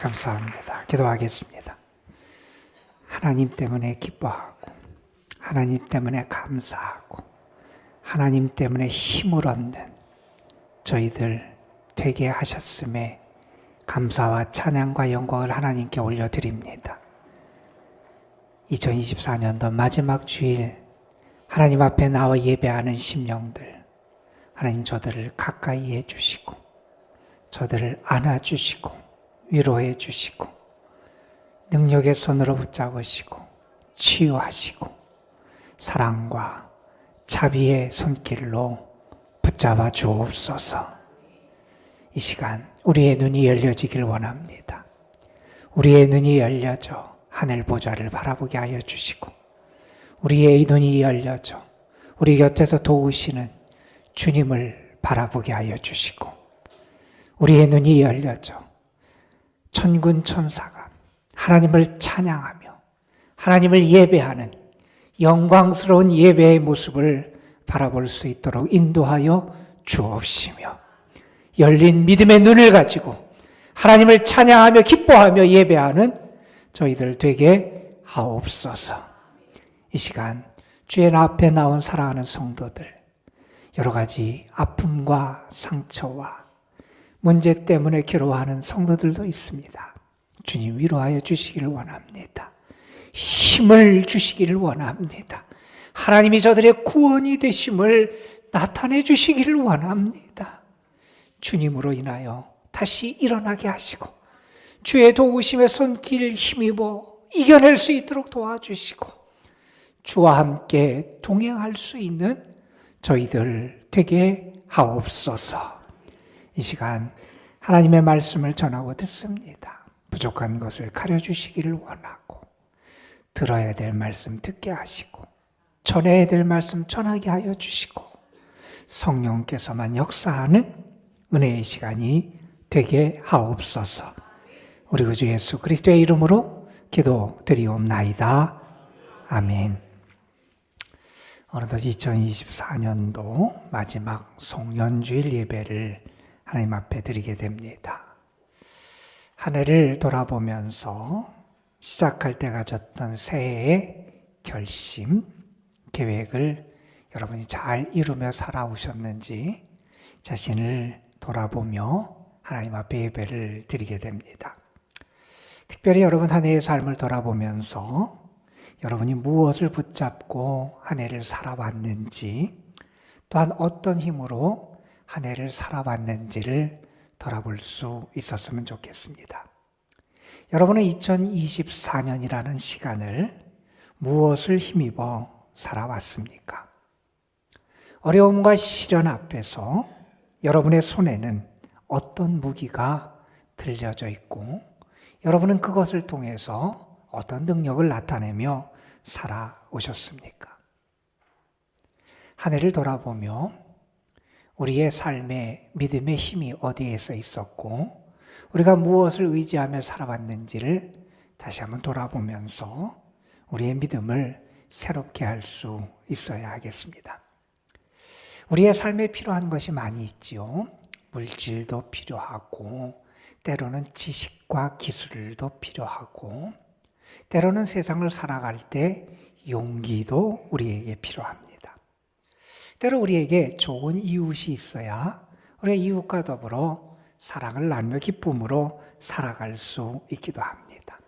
감사합니다. 기도하겠습니다. 하나님 때문에 기뻐하고 하나님 때문에 감사하고 하나님 때문에 힘을 얻는 저희들 되게 하셨음에 감사와 찬양과 영광을 하나님께 올려드립니다. 2024년도 마지막 주일 하나님 앞에 나와 예배하는 심령들, 하나님 저들을 가까이 해주시고 저들을 안아주시고 위로해 주시고 능력의 손으로 붙잡으시고 치유하시고 사랑과 자비의 손길로 붙잡아 주옵소서. 이 시간 우리의 눈이 열려지길 원합니다. 우리의 눈이 열려져 하늘 보좌를 바라보게 하여 주시고 우리의 눈이 열려져 우리 곁에서 도우시는 주님을 바라보게 하여 주시고 우리의 눈이 열려져 천군 천사가 하나님을 찬양하며 하나님을 예배하는 영광스러운 예배의 모습을 바라볼 수 있도록 인도하여 주옵시며 열린 믿음의 눈을 가지고 하나님을 찬양하며 기뻐하며 예배하는 저희들 되게 하옵소서. 이 시간 주의 앞에 나온 사랑하는 성도들, 여러 가지 아픔과 상처와 문제 때문에 괴로워하는 성도들도 있습니다. 주님 위로하여 주시기를 원합니다. 힘을 주시기를 원합니다. 하나님이 저들의 구원이 되심을 나타내 주시기를 원합니다. 주님으로 인하여 다시 일어나게 하시고 주의 도우심의 손길 힘입어 이겨낼 수 있도록 도와주시고 주와 함께 동행할 수 있는 저희들 되게 하옵소서. 이 시간 하나님의 말씀을 전하고 듣습니다. 부족한 것을 가려주시기를 원하고 들어야 될 말씀 듣게 하시고 전해야 될 말씀 전하게 하여 주시고 성령께서만 역사하는 은혜의 시간이 되게 하옵소서. 우리 구주 예수 그리스도의 이름으로 기도드리옵나이다. 아멘. 어느덧 2024년도 마지막 송년주일 예배를 하나님 앞에 드리게 됩니다. 한 해를 돌아보면서 시작할 때 가졌던 새해의 결심, 계획을 여러분이 잘 이루며 살아오셨는지 자신을 돌아보며 하나님 앞에 예배를 드리게 됩니다. 특별히 여러분 한 해의 삶을 돌아보면서 여러분이 무엇을 붙잡고 한 해를 살아왔는지 또한 어떤 힘으로 한 해를 살아왔는지를 돌아볼 수 있었으면 좋겠습니다. 여러분은 2024년이라는 시간을 무엇을 힘입어 살아왔습니까? 어려움과 시련 앞에서 여러분의 손에는 어떤 무기가 들려져 있고 여러분은 그것을 통해서 어떤 능력을 나타내며 살아오셨습니까? 한 해를 돌아보며 우리의 삶의 믿음의 힘이 어디에서 있었고 우리가 무엇을 의지하며 살아왔는지를 다시 한번 돌아보면서 우리의 믿음을 새롭게 할 수 있어야 하겠습니다. 우리의 삶에 필요한 것이 많이 있지요. 물질도 필요하고 때로는 지식과 기술도 필요하고 때로는 세상을 살아갈 때 용기도 우리에게 필요합니다. 때로 우리에게 좋은 이웃이 있어야 우리의 이웃과 더불어 사랑을 나누며 기쁨으로 살아갈 수 있기도 합니다.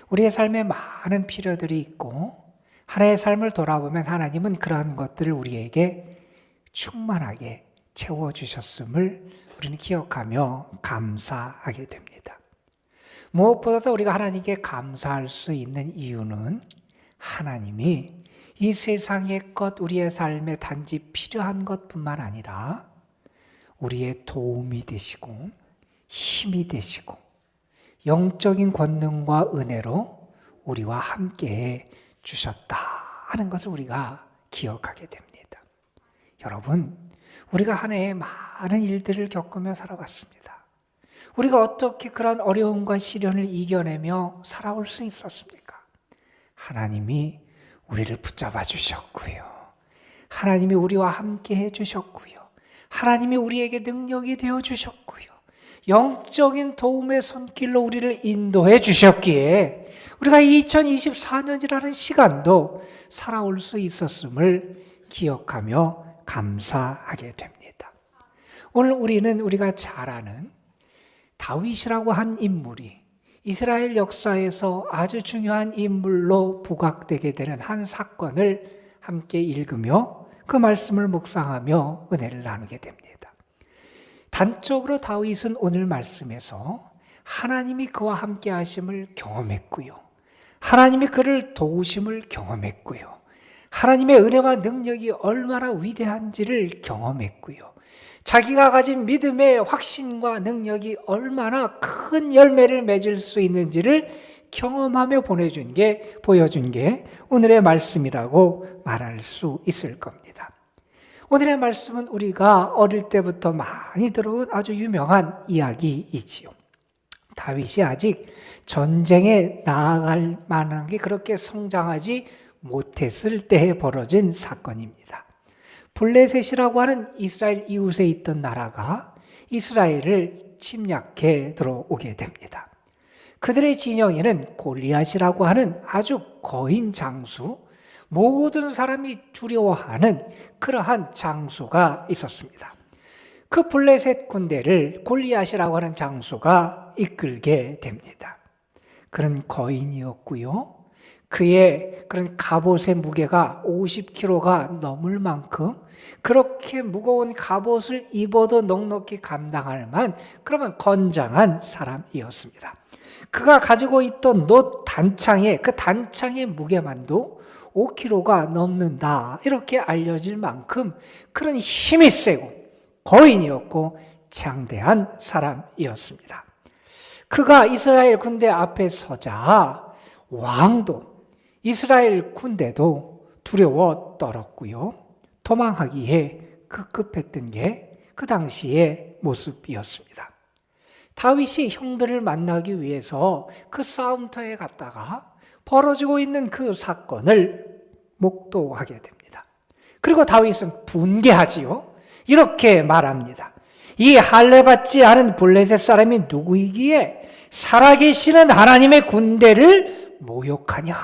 우리의 삶에 많은 필요들이 있고 하나의 삶을 돌아보면 하나님은 그러한 것들을 우리에게 충만하게 채워주셨음을 우리는 기억하며 감사하게 됩니다. 무엇보다도 우리가 하나님께 감사할 수 있는 이유는 하나님이 이 세상의 것, 우리의 삶에 단지 필요한 것뿐만 아니라 우리의 도움이 되시고 힘이 되시고 영적인 권능과 은혜로 우리와 함께 주셨다 하는 것을 우리가 기억하게 됩니다. 여러분, 우리가 한 해에 많은 일들을 겪으며 살아왔습니다. 우리가 어떻게 그런 어려움과 시련을 이겨내며 살아올 수 있었습니까? 하나님이 우리를 붙잡아 주셨고요. 하나님이 우리와 함께 해주셨고요. 하나님이 우리에게 능력이 되어주셨고요. 영적인 도움의 손길로 우리를 인도해 주셨기에 우리가 2024년이라는 시간도 살아올 수 있었음을 기억하며 감사하게 됩니다. 오늘 우리는 우리가 잘 아는 다윗이라고 한 인물이 이스라엘 역사에서 아주 중요한 인물로 부각되게 되는 한 사건을 함께 읽으며 그 말씀을 묵상하며 은혜를 나누게 됩니다. 단적으로 다윗은 오늘 말씀에서 하나님이 그와 함께 하심을 경험했고요. 하나님이 그를 도우심을 경험했고요. 하나님의 은혜와 능력이 얼마나 위대한지를 경험했고요. 자기가 가진 믿음의 확신과 능력이 얼마나 큰 열매를 맺을 수 있는지를 경험하며 보여준 게 오늘의 말씀이라고 말할 수 있을 겁니다. 오늘의 말씀은 우리가 어릴 때부터 많이 들어온 아주 유명한 이야기이지요. 다윗이 아직 전쟁에 나아갈 만한 게 그렇게 성장하지 못했을 때에 벌어진 사건입니다. 블레셋이라고 하는 이스라엘 이웃에 있던 나라가 이스라엘을 침략해 들어오게 됩니다. 그들의 진영에는 골리앗이라고 하는 아주 거인 장수, 모든 사람이 두려워하는 그러한 장수가 있었습니다. 그 블레셋 군대를 골리앗이라고 하는 장수가 이끌게 됩니다. 그는 거인이었고요. 그의 그런 갑옷의 무게가 50kg가 넘을 만큼 그렇게 무거운 갑옷을 입어도 넉넉히 감당할 만 그러면 건장한 사람이었습니다. 그가 가지고 있던 놋 단창에 그 단창의 무게만도 5kg가 넘는다 이렇게 알려질 만큼 그런 힘이 세고 거인이었고 장대한 사람이었습니다. 그가 이스라엘 군대 앞에 서자 왕도 이스라엘 군대도 두려워 떨었고요. 도망하기에 급급했던 게 그 당시의 모습이었습니다. 다윗이 형들을 만나기 위해서 그 싸움터에 갔다가 벌어지고 있는 그 사건을 목도하게 됩니다. 그리고 다윗은 분개하지요. 이렇게 말합니다. 이 할례받지 않은 블레셋 사람이 누구이기에 살아계시는 하나님의 군대를 모욕하냐.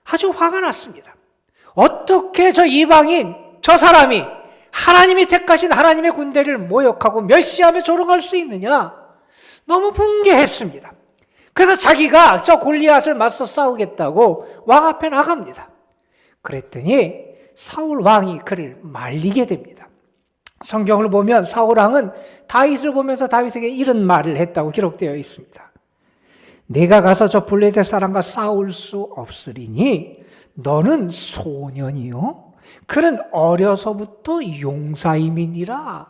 아주 화가 났습니다. 어떻게 저 이방인, 저 사람이 하나님이 택하신 하나님의 군대를 모욕하고 멸시하며 조롱할 수 있느냐. 너무 분개했습니다. 그래서 자기가 저 골리앗을 맞서 싸우겠다고 왕 앞에 나갑니다. 그랬더니 사울 왕이 그를 말리게 됩니다. 성경을 보면 사울 왕은 다윗을 보면서 다윗에게 이런 말을 했다고 기록되어 있습니다. 내가 가서 저 블레셋 사람과 싸울 수 없으리니 너는 소년이요 그는 어려서부터 용사임이니라.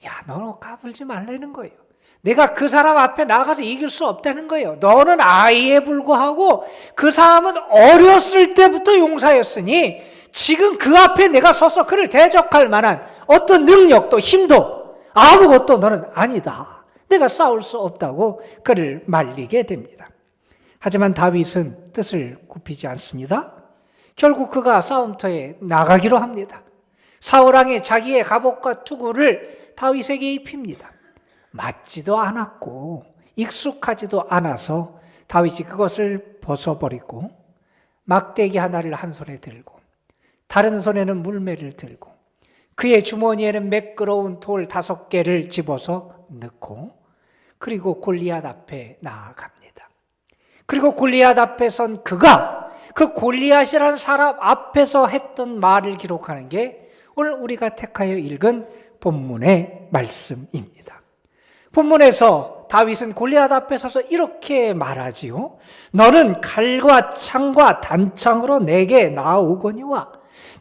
야, 너는 까불지 말라는 거예요. 내가 그 사람 앞에 나가서 이길 수 없다는 거예요. 너는 아이에 불과하고 그 사람은 어렸을 때부터 용사였으니 지금 그 앞에 내가 서서 그를 대적할 만한 어떤 능력도 힘도 아무것도 너는 아니다. 내가 싸울 수 없다고 그를 말리게 됩니다. 하지만 다윗은 뜻을 굽히지 않습니다. 결국 그가 싸움터에 나가기로 합니다. 사울왕이 자기의 갑옷과 투구를 다윗에게 입힙니다. 맞지도 않았고 익숙하지도 않아서 다윗이 그것을 벗어버리고 막대기 하나를 한 손에 들고 다른 손에는 물매를 들고 그의 주머니에는 매끄러운 돌 5개를 집어서 넣고 그리고 골리앗 앞에 나아갑니다. 그리고 골리앗 앞에 선 그가 그 골리앗이라는 사람 앞에서 했던 말을 기록하는 게 오늘 우리가 택하여 읽은 본문의 말씀입니다. 본문에서 다윗은 골리앗 앞에 서서 이렇게 말하지요. 너는 칼과 창과 단창으로 내게 나아오거니와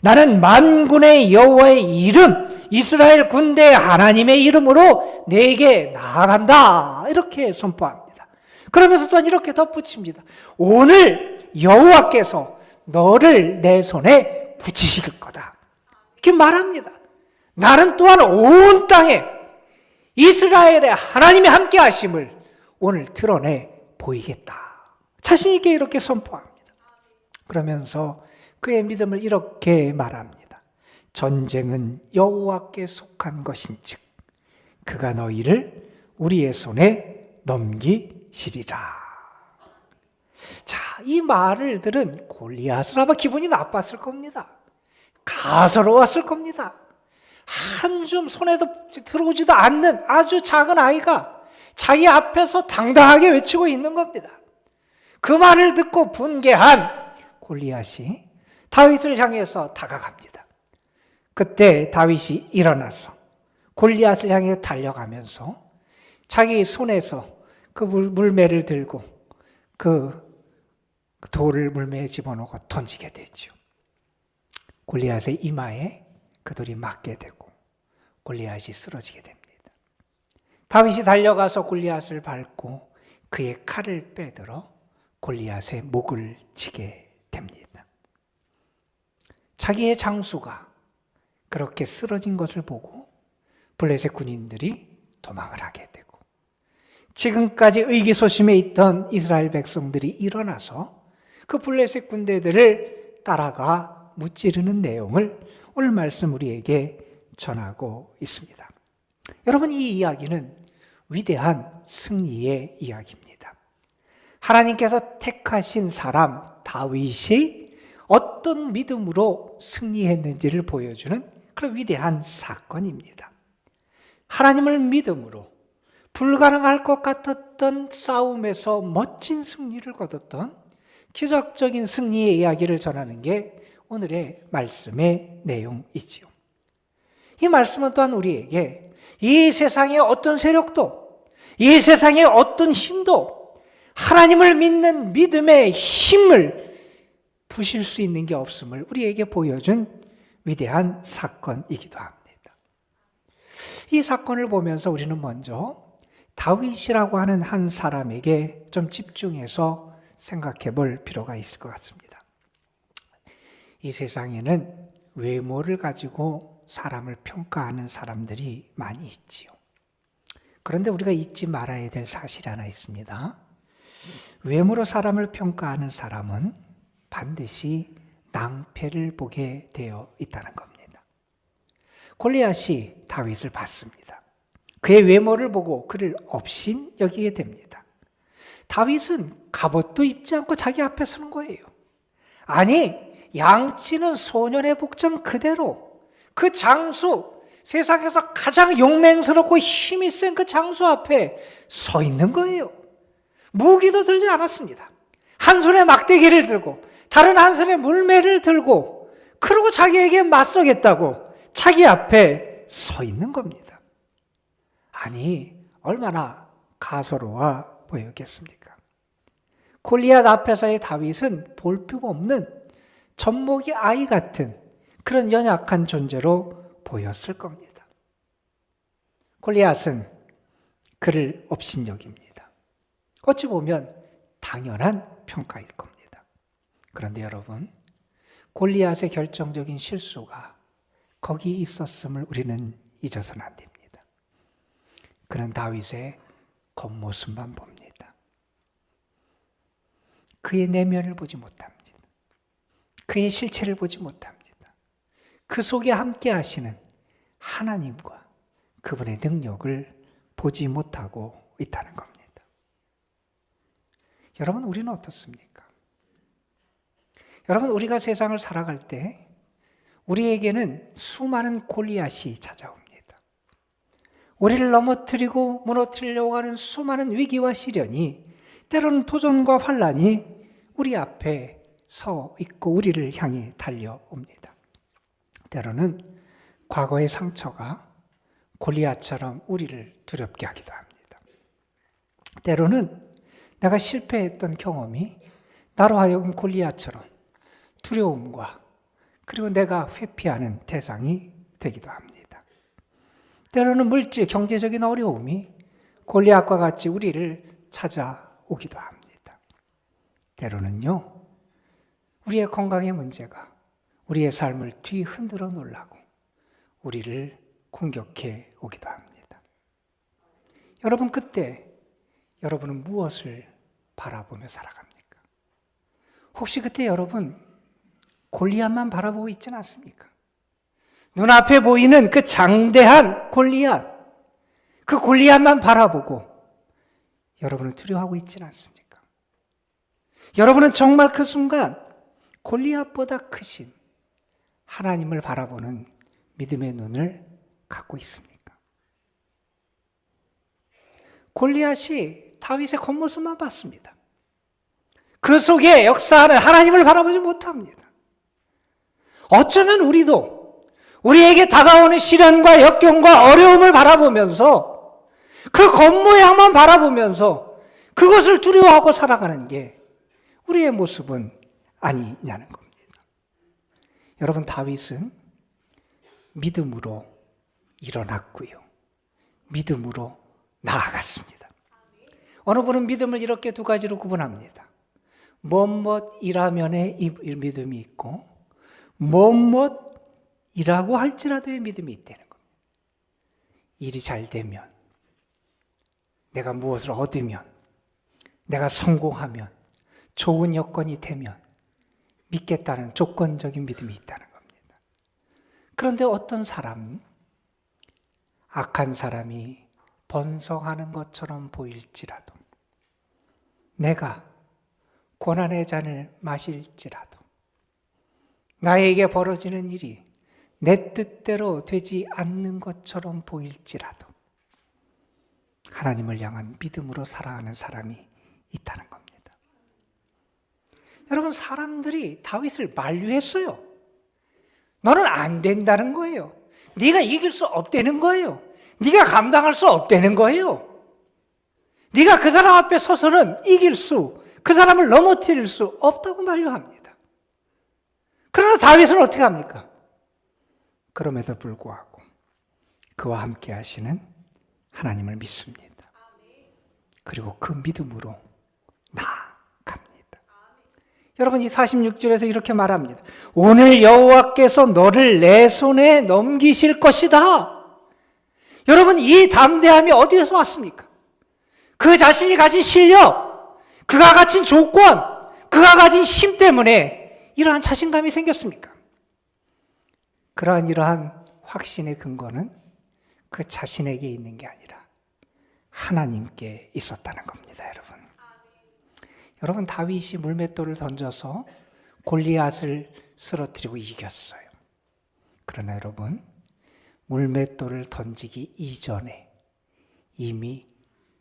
나는 만군의 여호와의 이름 이스라엘 군대 하나님의 이름으로 내게 나아간다. 이렇게 선포합니다. 그러면서 또한 이렇게 덧붙입니다. 오늘 여호와께서 너를 내 손에 붙이실 거다. 이렇게 말합니다. 나는 또한 온 땅에 이스라엘의 하나님이 함께 하심을 오늘 드러내 보이겠다. 자신 있게 이렇게 선포합니다. 그러면서 그의 믿음을 이렇게 말합니다. 전쟁은 여호와께 속한 것인즉 그가 너희를 우리의 손에 넘기시리라. 자, 이 말을 들은 골리앗은 아마 기분이 나빴을 겁니다. 가소로웠을 겁니다. 한 줌 손에도 들어오지도 않는 아주 작은 아이가 자기 앞에서 당당하게 외치고 있는 겁니다. 그 말을 듣고 분개한 골리앗이 다윗을 향해서 다가갑니다. 그때 다윗이 일어나서 골리앗을 향해 달려가면서 자기 손에서 그 물매를 들고 그 돌을 물매에 집어넣고 던지게 되죠. 골리앗의 이마에 그 돌이 맞게 되고 골리앗이 쓰러지게 됩니다. 다윗이 달려가서 골리앗을 밟고 그의 칼을 빼들어 골리앗의 목을 치게 됩니다. 자기의 장수가 그렇게 쓰러진 것을 보고 블레셋 군인들이 도망을 하게 되고 지금까지 의기소침해 있던 이스라엘 백성들이 일어나서 그 블레셋 군대들을 따라가 무찌르는 내용을 오늘 말씀 우리에게 전하고 있습니다. 여러분, 이 이야기는 위대한 승리의 이야기입니다. 하나님께서 택하신 사람 다윗이 어떤 믿음으로 승리했는지를 보여주는 그런 위대한 사건입니다. 하나님을 믿음으로 불가능할 것 같았던 싸움에서 멋진 승리를 거뒀던 기적적인 승리의 이야기를 전하는 게 오늘의 말씀의 내용이지요. 이 말씀은 또한 우리에게 이 세상의 어떤 세력도, 이 세상의 어떤 힘도 하나님을 믿는 믿음의 힘을 부실 수 있는 게 없음을 우리에게 보여준 위대한 사건이기도 합니다. 이 사건을 보면서 우리는 먼저 다윗이라고 하는 한 사람에게 좀 집중해서 생각해 볼 필요가 있을 것 같습니다. 이 세상에는 외모를 가지고 사람을 평가하는 사람들이 많이 있지요. 그런데 우리가 잊지 말아야 될 사실이 하나 있습니다. 외모로 사람을 평가하는 사람은 반드시 낭패를 보게 되어 있다는 겁니다. 골리앗이 다윗을 봤습니다. 그의 외모를 보고 그를 업신 여기게 됩니다. 다윗은 갑옷도 입지 않고 자기 앞에 서는 거예요. 아니, 양치는 소년의 복장 그대로 그 장수, 세상에서 가장 용맹스럽고 힘이 센 그 장수 앞에 서 있는 거예요. 무기도 들지 않았습니다. 한 손에 막대기를 들고 다른 한 손에 물매를 들고 그러고 자기에게 맞서겠다고 자기 앞에 서 있는 겁니다. 아니, 얼마나 가소로워 보였겠습니까? 골리앗 앞에서의 다윗은 볼품없는 젖먹이 아이 같은 그런 연약한 존재로 보였을 겁니다. 골리앗은 그를 업신여깁니다. 어찌 보면 당연한 평가일 겁니다. 그런데 여러분, 골리앗의 결정적인 실수가 거기 있었음을 우리는 잊어서는 안 됩니다. 그는 다윗의 겉모습만 봅니다. 그의 내면을 보지 못합니다. 그의 실체를 보지 못합니다. 그 속에 함께 하시는 하나님과 그분의 능력을 보지 못하고 있다는 겁니다. 여러분, 우리는 어떻습니까? 여러분, 우리가 세상을 살아갈 때 우리에게는 수많은 골리앗이 찾아옵니다. 우리를 넘어뜨리고 무너뜨리려고 하는 수많은 위기와 시련이, 때로는 도전과 환난이 우리 앞에 서 있고 우리를 향해 달려옵니다. 때로는 과거의 상처가 골리앗처럼 우리를 두렵게 하기도 합니다. 때로는 내가 실패했던 경험이 나로 하여금 골리앗처럼 두려움과 그리고 내가 회피하는 대상이 되기도 합니다. 때로는 물질, 경제적인 어려움이 골리앗과 같이 우리를 찾아오기도 합니다. 때로는요, 우리의 건강의 문제가 우리의 삶을 뒤흔들어 놓으려고 우리를 공격해 오기도 합니다. 여러분, 그때 여러분은 무엇을 바라보며 살아갑니까? 혹시 그때 여러분 골리앗만 바라보고 있지는 않습니까? 눈앞에 보이는 그 장대한 골리앗, 그 골리앗만 바라보고 여러분은 두려워하고 있지는 않습니까? 여러분은 정말 그 순간 골리앗보다 크신 하나님을 바라보는 믿음의 눈을 갖고 있습니까? 골리앗이 다윗의 겉모습만 봤습니다. 그 속에 역사하는 하나님을 바라보지 못합니다. 어쩌면 우리도 우리에게 다가오는 시련과 역경과 어려움을 바라보면서 그 겉모양만 바라보면서 그것을 두려워하고 살아가는 게 우리의 모습은 아니냐는 겁니다. 여러분, 다윗은 믿음으로 일어났고요. 믿음으로 나아갔습니다. 어느 분은 믿음을 이렇게 두 가지로 구분합니다. 뭐뭐이라면의 믿음이 있고 뭐뭐이라고 할지라도의 믿음이 있다는 겁니다. 일이 잘 되면, 내가 무엇을 얻으면, 내가 성공하면, 좋은 여건이 되면 믿겠다는 조건적인 믿음이 있다는 겁니다. 그런데 어떤 사람, 악한 사람이 번성하는 것처럼 보일지라도, 내가 고난의 잔을 마실지라도, 나에게 벌어지는 일이 내 뜻대로 되지 않는 것처럼 보일지라도 하나님을 향한 믿음으로 살아가는 사람이 있다는 겁니다. 여러분, 사람들이 다윗을 만류했어요. 너는 안 된다는 거예요. 네가 이길 수 없다는 거예요. 네가 감당할 수 없다는 거예요. 네가 그 사람 앞에 서서는 그 사람을 넘어뜨릴 수 없다고 만류합니다. 그러나 다윗은 어떻게 합니까? 그럼에도 불구하고 그와 함께 하시는 하나님을 믿습니다. 그리고 그 믿음으로 나아갑니다. 여러분, 이 46절에서 이렇게 말합니다. 오늘 여호와께서 너를 내 손에 넘기실 것이다. 여러분, 이 담대함이 어디에서 왔습니까? 그 자신이 가진 실력, 그가 가진 조건, 그가 가진 힘 때문에 이러한 자신감이 생겼습니까? 이러한 확신의 근거는 그 자신에게 있는 게 아니라 하나님께 있었다는 겁니다, 여러분. 여러분, 다윗이 물맷돌을 던져서 골리앗을 쓰러뜨리고 이겼어요. 그러나 여러분, 물맷돌을 던지기 이전에 이미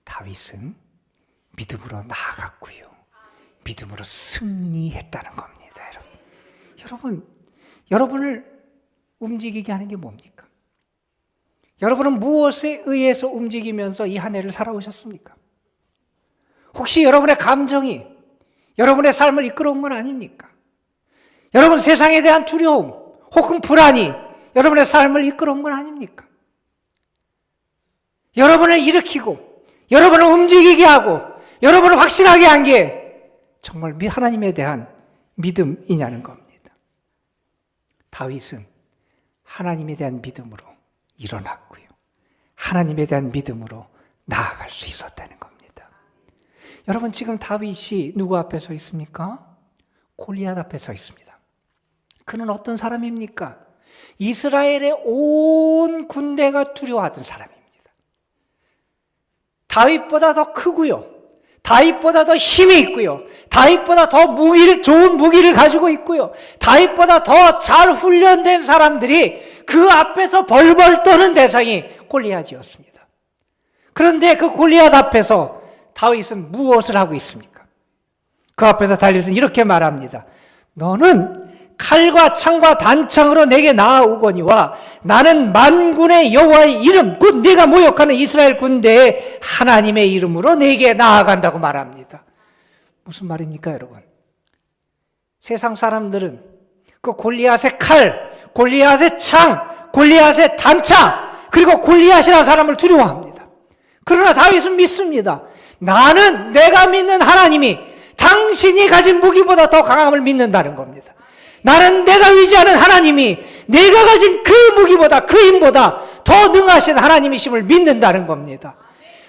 다윗은 믿음으로 나아갔고요. 믿음으로 승리했다는 겁니다, 여러분. 여러분을 움직이게 하는 게 뭡니까? 여러분은 무엇에 의해서 움직이면서 이 한 해를 살아오셨습니까? 혹시 여러분의 감정이 여러분의 삶을 이끌어온 건 아닙니까? 여러분, 세상에 대한 두려움 혹은 불안이 여러분의 삶을 이끌어온 건 아닙니까? 여러분을 일으키고 여러분을 움직이게 하고 여러분을 확신하게 한 게 정말 하나님에 대한 믿음이냐는 겁니다. 다윗은 하나님에 대한 믿음으로 일어났고요. 하나님에 대한 믿음으로 나아갈 수 있었다는 겁니다. 여러분, 지금 다윗이 누구 앞에 서 있습니까? 골리앗 앞에 서 있습니다. 그는 어떤 사람입니까? 이스라엘의 온 군대가 두려워하던 사람입니다. 다윗보다 더 크고요. 다윗보다 더 힘이 있고요. 다윗보다 더 좋은 무기를 가지고 있고요. 다윗보다 더 잘 훈련된 사람들이 그 앞에서 벌벌 떠는 대상이 골리앗이었습니다. 그런데 그 골리앗 앞에서 다윗은 무엇을 하고 있습니까? 그 앞에서 다윗은 이렇게 말합니다. 너는 칼과 창과 단창으로 내게 나아오거니와 나는 만군의 여호와의 이름 곧 네가 모욕하는 이스라엘 군대의 하나님의 이름으로 내게 나아간다고 말합니다. 무슨 말입니까, 여러분? 세상 사람들은 그 골리앗의 칼, 골리앗의 창, 골리앗의 단창, 그리고 골리앗이라는 사람을 두려워합니다. 그러나 다윗은 믿습니다. 나는 내가 믿는 하나님이 당신이 가진 무기보다 더 강함을 믿는다는 겁니다. 나는 내가 의지하는 하나님이 내가 가진 그 무기보다, 그 힘보다 더 능하신 하나님이심을 믿는다는 겁니다.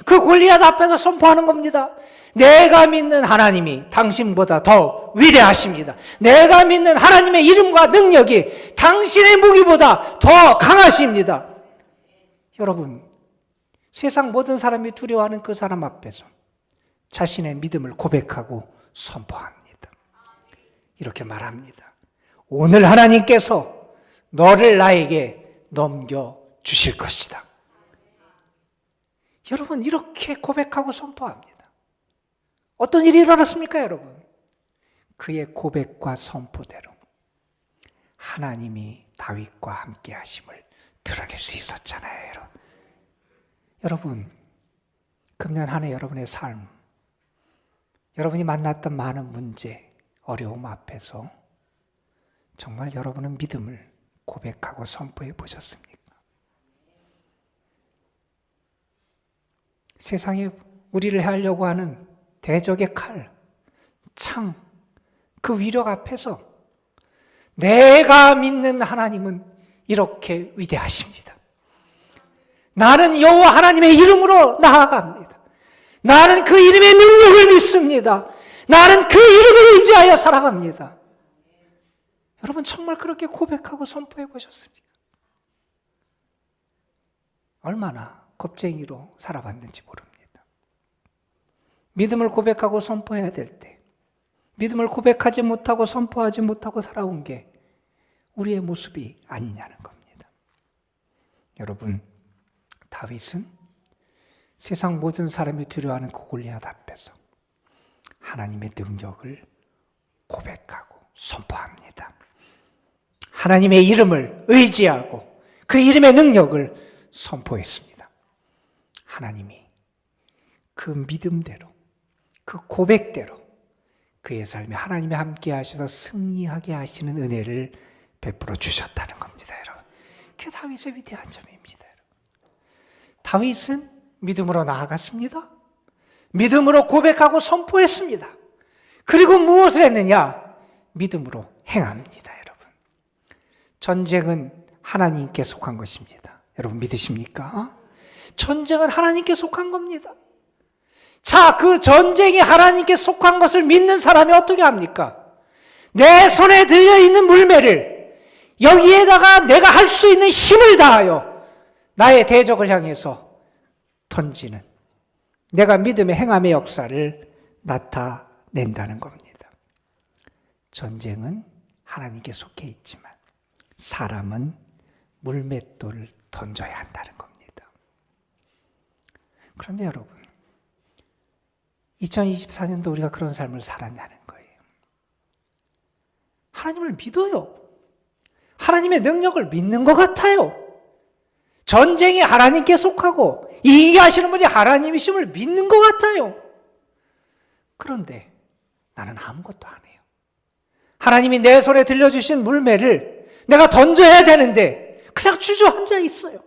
그 골리앗 앞에서 선포하는 겁니다. 내가 믿는 하나님이 당신보다 더 위대하십니다. 내가 믿는 하나님의 이름과 능력이 당신의 무기보다 더 강하십니다. 여러분, 세상 모든 사람이 두려워하는 그 사람 앞에서 자신의 믿음을 고백하고 선포합니다. 이렇게 말합니다. 오늘 하나님께서 너를 나에게 넘겨주실 것이다. 여러분, 이렇게 고백하고 선포합니다. 어떤 일이 일어났습니까, 여러분? 그의 고백과 선포대로 하나님이 다윗과 함께 하심을 드러낼 수 있었잖아요, 여러분. 여러분, 금년 한 해 여러분의 삶, 여러분이 만났던 많은 문제, 어려움 앞에서 정말 여러분은 믿음을 고백하고 선포해 보셨습니까? 세상에 우리를 해하려고 하는 대적의 칼, 창, 그 위력 앞에서 내가 믿는 하나님은 이렇게 위대하십니다. 나는 여호와 하나님의 이름으로 나아갑니다. 나는 그 이름의 능력을 믿습니다. 나는 그 이름을 의지하여 살아갑니다. 여러분, 정말 그렇게 고백하고 선포해 보셨습니까? 얼마나 겁쟁이로 살아봤는지 모릅니다. 믿음을 고백하고 선포해야 될 때, 믿음을 고백하지 못하고 선포하지 못하고 살아온 게 우리의 모습이 아니냐는 겁니다. 여러분, 다윗은 세상 모든 사람이 두려워하는 그 골리앗 앞에서 하나님의 능력을 고백하고 선포합니다. 하나님의 이름을 의지하고 그 이름의 능력을 선포했습니다. 하나님이 그 믿음대로, 그 고백대로 그의 삶에 하나님이 함께 하셔서 승리하게 하시는 은혜를 베풀어 주셨다는 겁니다, 여러분. 그게 다윗의 위대한 점입니다, 여러분. 다윗은 믿음으로 나아갔습니다. 믿음으로 고백하고 선포했습니다. 그리고 무엇을 했느냐? 믿음으로 행합니다, 여러분. 전쟁은 하나님께 속한 것입니다. 여러분, 믿으십니까? 전쟁은 하나님께 속한 겁니다. 자, 그 전쟁이 하나님께 속한 것을 믿는 사람이 어떻게 합니까? 내 손에 들려있는 물매를 여기에다가 내가 할 수 있는 힘을 다하여 나의 대적을 향해서 던지는, 내가 믿음의 행함의 역사를 나타낸다는 겁니다. 전쟁은 하나님께 속해 있지만 사람은 물맷돌을 던져야 한다는 겁니다. 그런데 여러분, 2024년도 우리가 그런 삶을 살았냐는 거예요. 하나님을 믿어요. 하나님의 능력을 믿는 것 같아요. 전쟁이 하나님께 속하고 이기게 하시는 분이 하나님이심을 믿는 것 같아요. 그런데 나는 아무것도 안 해요. 하나님이 내 손에 들려주신 물매를 내가 던져야 되는데 그냥 주저앉아 있어요.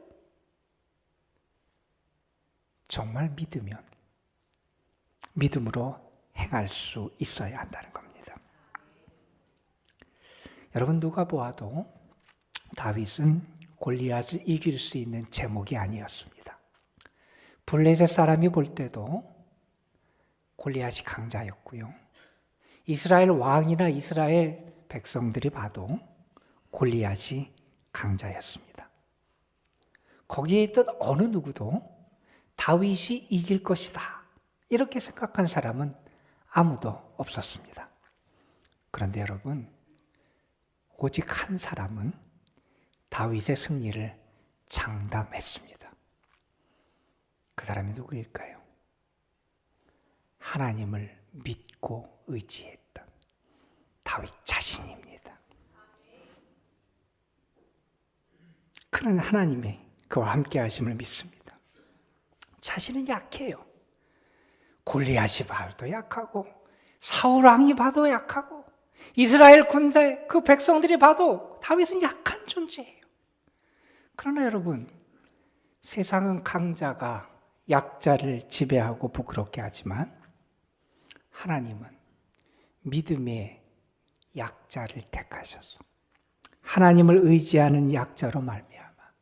정말 믿으면 믿음으로 행할 수 있어야 한다는 겁니다. 여러분, 누가 보아도 다윗은 골리앗을 이길 수 있는 제목이 아니었습니다. 블레셋 사람이 볼 때도 골리앗이 강자였고요. 이스라엘 왕이나 이스라엘 백성들이 봐도 골리앗이 강자였습니다. 거기에 있던 어느 누구도 다윗이 이길 것이다, 이렇게 생각한 사람은 아무도 없었습니다. 그런데 여러분, 오직 한 사람은 다윗의 승리를 장담했습니다. 그 사람이 누구일까요? 하나님을 믿고 의지했던 다윗 자신입니다. 그는 하나님의 그와 함께 하심을 믿습니다. 자신은 약해요. 골리앗이 봐도 약하고 사울 왕이 봐도 약하고 이스라엘 군대 그 백성들이 봐도 다윗은 약한 존재예요. 그러나 여러분, 세상은 강자가 약자를 지배하고 부끄럽게 하지만 하나님은 믿음의 약자를 택하셔서 하나님을 의지하는 약자로 말미암아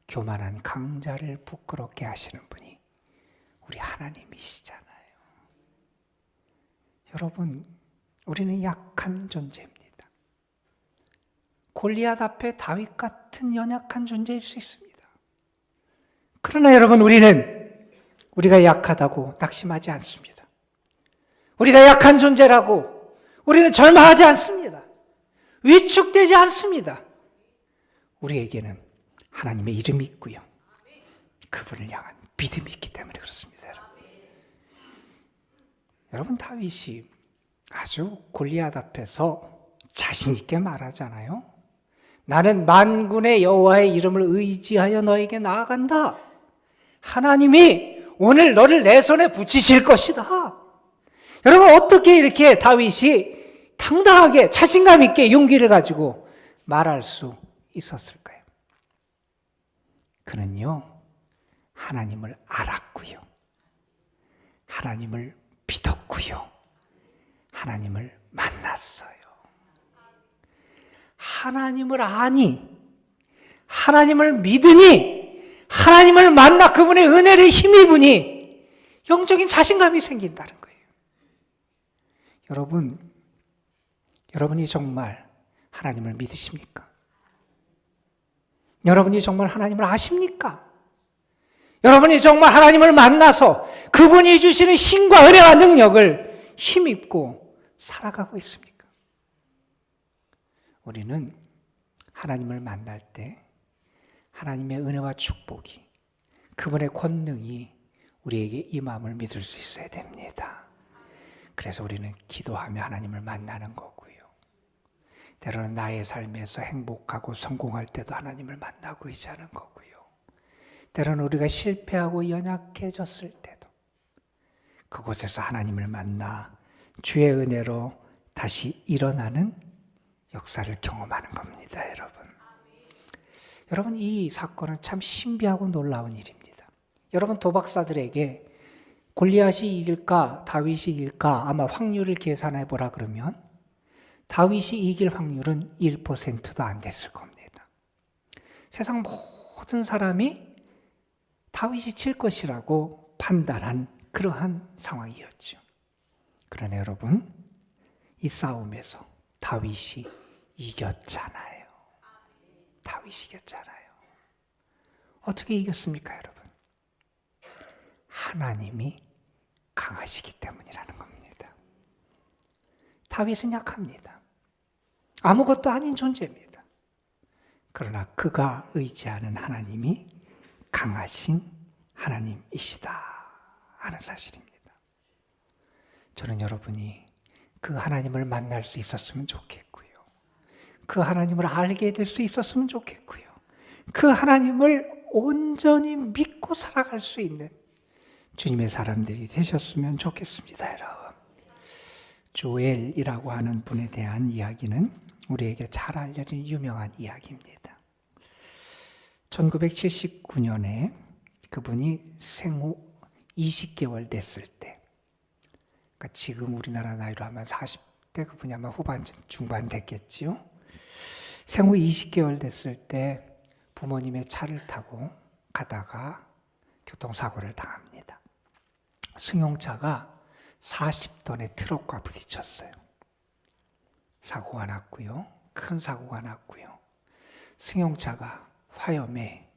교만한 강자를 부끄럽게 하시는 분이 우리 하나님이시잖아요. 여러분, 우리는 약한 존재입니다. 골리앗 앞에 다윗 같은 연약한 존재일 수 있습니다. 그러나 여러분, 우리는 우리가 약하다고 낙심하지 않습니다. 우리가 약한 존재라고 우리는 절망하지 않습니다. 위축되지 않습니다. 우리에게는 하나님의 이름이 있고요. 그분을 향한 믿음이 있기 때문에 그렇습니다. 여러분, 다윗이 아주 골리앗 앞에서 자신 있게 말하잖아요. 나는 만군의 여호와의 이름을 의지하여 너에게 나아간다. 하나님이 오늘 너를 내 손에 붙이실 것이다. 여러분, 어떻게 이렇게 다윗이 당당하게 자신감 있게 용기를 가지고 말할 수 있었을까요? 그는요, 하나님을 알았고요. 하나님을 믿었고요. 하나님을 만났어요. 하나님을 아니, 하나님을 믿으니, 하나님을 만나 그분의 은혜를 힘입으니 영적인 자신감이 생긴다는 거예요. 여러분이 정말 하나님을 믿으십니까? 여러분이 정말 하나님을 아십니까? 여러분이 정말 하나님을 만나서 그분이 주시는 신과 은혜와 능력을 힘입고 살아가고 있습니까? 우리는 하나님을 만날 때 하나님의 은혜와 축복이, 그분의 권능이 우리에게 임함을 믿을 수 있어야 됩니다. 그래서 우리는 기도하며 하나님을 만나는 거고요. 때로는 나의 삶에서 행복하고 성공할 때도 하나님을 만나고 의지하는 거고요. 때로는 우리가 실패하고 연약해졌을 때도 그곳에서 하나님을 만나 주의 은혜로 다시 일어나는 역사를 경험하는 겁니다, 여러분. 여러분, 이 사건은 참 신비하고 놀라운 일입니다. 여러분, 도박사들에게 골리앗이 이길까 다윗이 이길까 아마 확률을 계산해 보라 그러면 다윗이 이길 확률은 1%도 안 됐을 겁니다. 세상 모든 사람이 다윗이 칠 것이라고 판단한 그러한 상황이었죠. 그러나 여러분, 이 싸움에서 다윗이 이겼잖아요. 다윗이 이겼잖아요. 어떻게 이겼습니까, 여러분? 하나님이 강하시기 때문이라는 겁니다. 다윗은 약합니다. 아무것도 아닌 존재입니다. 그러나 그가 의지하는 하나님이 강하신 하나님이시다 하는 사실입니다. 저는 여러분이 그 하나님을 만날 수 있었으면 좋겠고요. 그 하나님을 알게 될 수 있었으면 좋겠고요. 그 하나님을 온전히 믿고 살아갈 수 있는 주님의 사람들이 되셨으면 좋겠습니다, 여러분. 조엘이라고 하는 분에 대한 이야기는 우리에게 잘 알려진 유명한 이야기입니다. 1979년에 그분이 생후 20개월 됐을 때, 그러니까 지금 우리나라 나이로 하면 40대, 그분이 아마 후반쯤 중반 됐겠지요. 생후 20개월 됐을 때 부모님의 차를 타고 가다가 교통사고를 당합니다. 승용차가 40톤의 트럭과 부딪혔어요. 사고가 났고요. 큰 사고가 났고요. 승용차가 화염에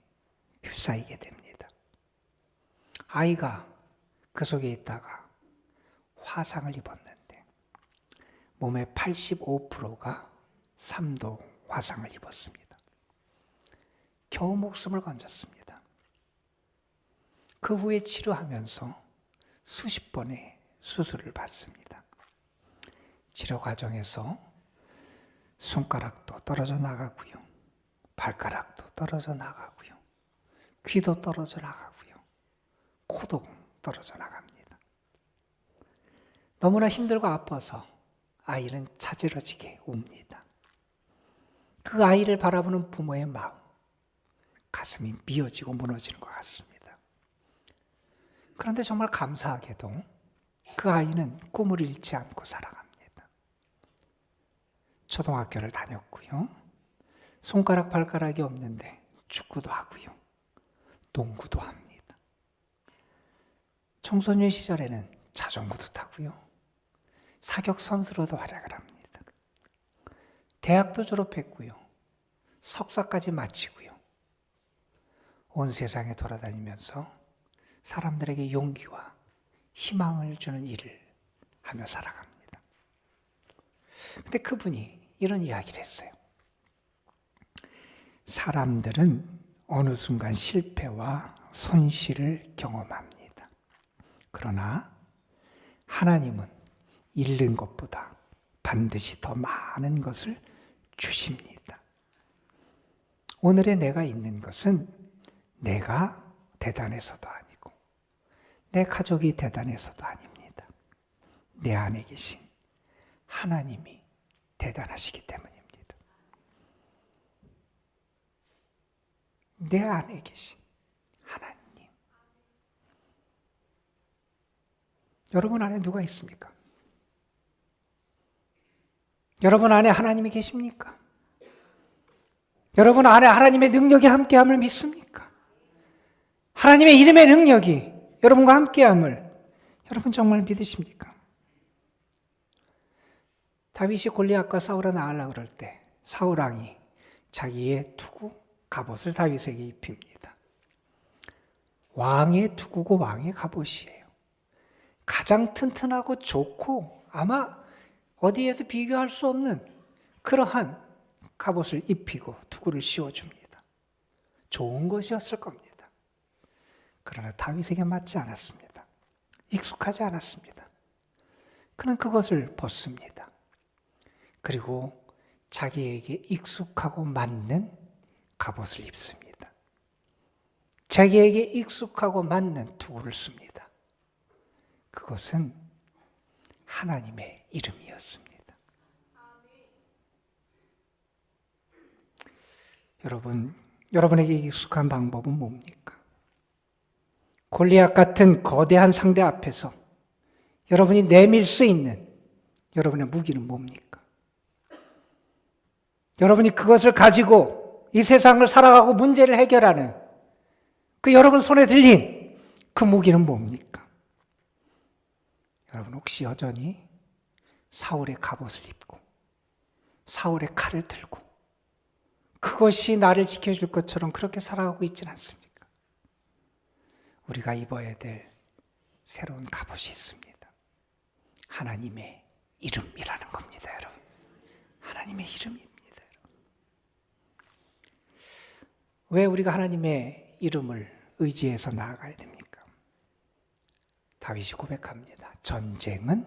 휩싸이게 됩니다. 아이가 그 속에 있다가 화상을 입었는데 몸의 85%가 3도 화상을 입었습니다. 겨우 목숨을 건졌습니다. 그 후에 치료하면서 수십 번의 수술을 받습니다. 치료 과정에서 손가락도 떨어져 나가고요. 발가락도 떨어져 나가고요. 귀도 떨어져 나가고요. 코도 떨어져 나갑니다. 너무나 힘들고 아파서 아이는 차지러지게 웁니다. 그 아이를 바라보는 부모의 마음, 가슴이 미어지고 무너지는 것 같습니다. 그런데 정말 감사하게도 그 아이는 꿈을 잃지 않고 살아갑니다. 초등학교를 다녔고요. 손가락 발가락이 없는데 축구도 하고요. 농구도 합니다. 청소년 시절에는 자전거도 타고요. 사격 선수로도 활약을 합니다. 대학도 졸업했고요. 석사까지 마치고요. 온 세상에 돌아다니면서 사람들에게 용기와 희망을 주는 일을 하며 살아갑니다. 근데 그분이 이런 이야기를 했어요. 사람들은 어느 순간 실패와 손실을 경험합니다. 그러나 하나님은 잃는 것보다 반드시 더 많은 것을 주십니다. 오늘의 내가 있는 것은 내가 대단해서도 아니고 내 가족이 대단해서도 아닙니다. 내 안에 계신 하나님이 대단하시기 때문입니다. 내 안에 계신 하나님. 여러분 안에 누가 있습니까? 여러분 안에 하나님이 계십니까? 여러분 안에 하나님의 능력이 함께함을 믿습니까? 하나님의 이름의 능력이 여러분과 함께함을 여러분 정말 믿으십니까? 다윗이 골리앗과 싸우러 나가려고 그럴 때 사울왕이 자기의 투구 갑옷을 다윗에게 입힙니다. 왕의 투구고 왕의 갑옷이에요. 가장 튼튼하고 좋고 아마 어디에서 비교할 수 없는 그러한 갑옷을 입히고 투구를 씌워줍니다. 좋은 것이었을 겁니다. 그러나 다윗에게 맞지 않았습니다. 익숙하지 않았습니다. 그는 그것을 벗습니다. 그리고 자기에게 익숙하고 맞는 갑옷을 입습니다. 자기에게 익숙하고 맞는 투구를 씁니다. 그것은 하나님의 이름이었습니다. 여러분에게 익숙한 방법은 뭡니까? 골리앗 같은 거대한 상대 앞에서 여러분이 내밀 수 있는 여러분의 무기는 뭡니까? 여러분이 그것을 가지고 이 세상을 살아가고 문제를 해결하는 그 여러분 손에 들린 그 무기는 뭡니까? 여러분 혹시 여전히 사울의 갑옷을 입고 사울의 칼을 들고 그것이 나를 지켜줄 것처럼 그렇게 살아가고 있지는 않습니까? 우리가 입어야 될 새로운 갑옷이 있습니다. 하나님의 이름이라는 겁니다, 여러분. 하나님의 이름입니다. 왜 우리가 하나님의 이름을 의지해서 나아가야 됩니까? 다윗이 고백합니다. 전쟁은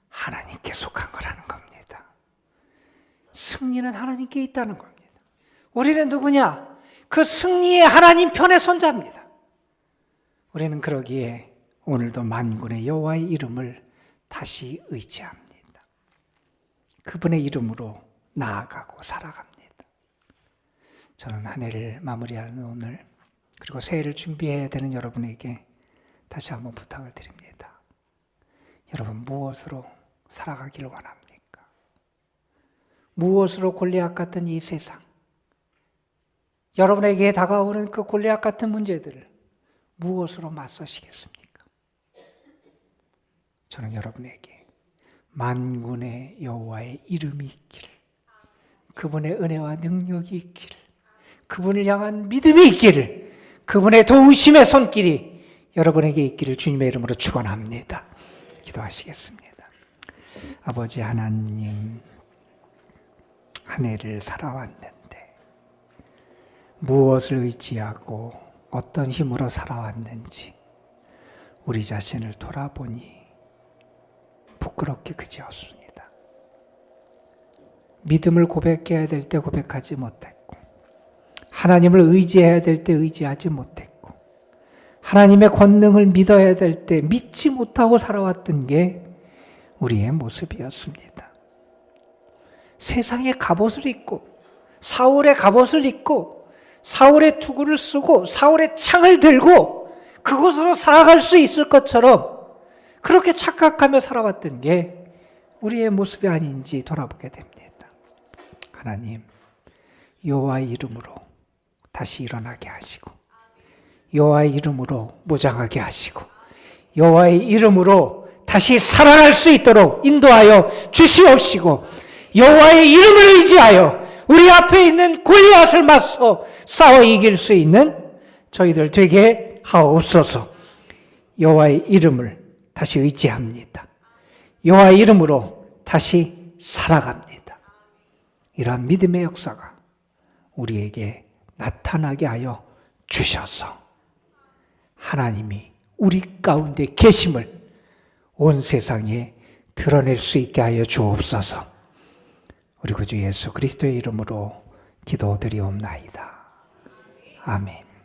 하나님께 속한 거라는 겁니다. 승리는 하나님께 있다는 겁니다. 우리는 누구냐? 그 승리의 하나님 편에 선 자입니다. 우리는 그러기에 오늘도 만군의 여호와의 이름을 다시 의지합니다. 그분의 이름으로 나아가고 살아갑니다. 저는 한 해를 마무리하는 오늘 그리고 새해를 준비해야 되는 여러분에게 다시 한번 부탁을 드립니다. 여러분 무엇으로 살아가기를 원합니까? 무엇으로 골리앗 같은 이 세상, 여러분에게 다가오는 그 골리앗 같은 문제들을 무엇으로 맞서시겠습니까? 저는 여러분에게 만군의 여호와의 이름이 있기를, 그분의 은혜와 능력이 있기를, 그분을 향한 믿음이 있기를, 그분의 도우심의 손길이 여러분에게 있기를 주님의 이름으로 축원합니다. 기도하시겠습니다. 아버지 하나님, 한 해를 살아왔는데 무엇을 의지하고 어떤 힘으로 살아왔는지 우리 자신을 돌아보니 부끄럽게 그지없습니다. 믿음을 고백해야 될 때 고백하지 못했고, 하나님을 의지해야 될 때 의지하지 못했고, 하나님의 권능을 믿어야 될 때 믿지 못하고 살아왔던 게 우리의 모습이었습니다. 세상의 갑옷을 입고 사울의 갑옷을 입고 사울의 투구를 쓰고 사울의 창을 들고 그곳으로 살아갈 수 있을 것처럼 그렇게 착각하며 살아왔던 게 우리의 모습이 아닌지 돌아보게 됩니다. 하나님, 여호와의 이름으로 다시 일어나게 하시고, 여호와의 이름으로 무장하게 하시고, 여호와의 이름으로 다시 살아날 수 있도록 인도하여 주시옵시고, 여호와의 이름을 의지하여 우리 앞에 있는 골리앗을 맞서 싸워 이길 수 있는 저희들 되게 하옵소서. 여호와의 이름을 다시 의지합니다. 여호와의 이름으로 다시 살아갑니다. 이러한 믿음의 역사가 우리에게 나타나게 하여 주셔서 하나님이 우리 가운데 계심을 온 세상에 드러낼 수 있게 하여 주옵소서. 우리 구주 예수 그리스도의 이름으로 기도드리옵나이다. 아멘.